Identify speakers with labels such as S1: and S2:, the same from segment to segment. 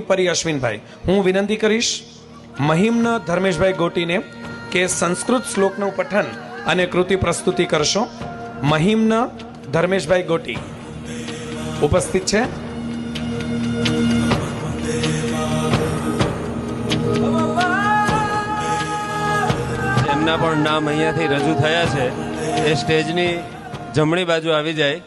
S1: પરી અશ્વિનભાઈ, હું વિનંતી કરીશ મહિમ્ન ધર્મેશભાઈ ગોટીને કે સંસ્કૃત શ્લોકનું પઠન અને કૃતિ પ્રસ્તુતિ કરશો. મહિમ્ન ધર્મેશભાઈ ગોટી ઉપસ્થિત છે.
S2: એમના પણ નામ અહીંયાથી રજૂ થયા છે. એ સ્ટેજની જમણી બાજુ આવી જાય.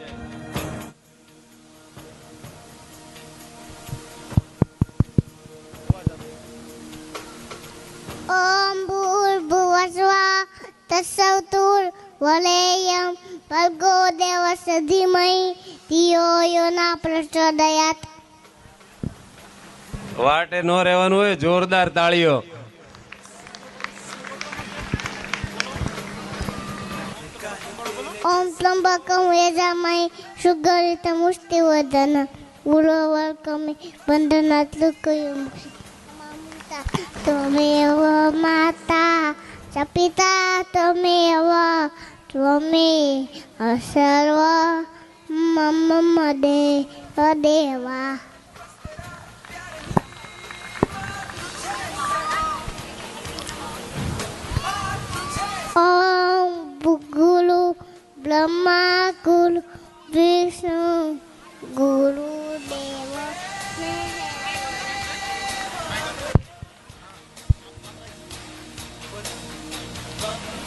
S3: ઓમ ભૂર્ભુવસ્વઃ તત્સવિતુર્વરેણ્યં ભર્ગો દેવસ્ય ધીમહિ ધિયો યો ન પ્રચોદયાત.
S2: વાટે ન રહેવાનું હોય, જોરદાર તાળીઓ.
S3: ઓમ ત્રંબકં યજામહે સુગંધિતમુષ્ટિવર્ધનં ઉર્વારુકમિવ બંધનાत् લોકસમસ્તા. ત્વમેવ માતા ચ પિતા ત્વમેવ સર્વં મમ દેવા. ઓમ ગુરુ બ્રહ્મા ગુરુ વિષ્ણુ ગુરુ દેવ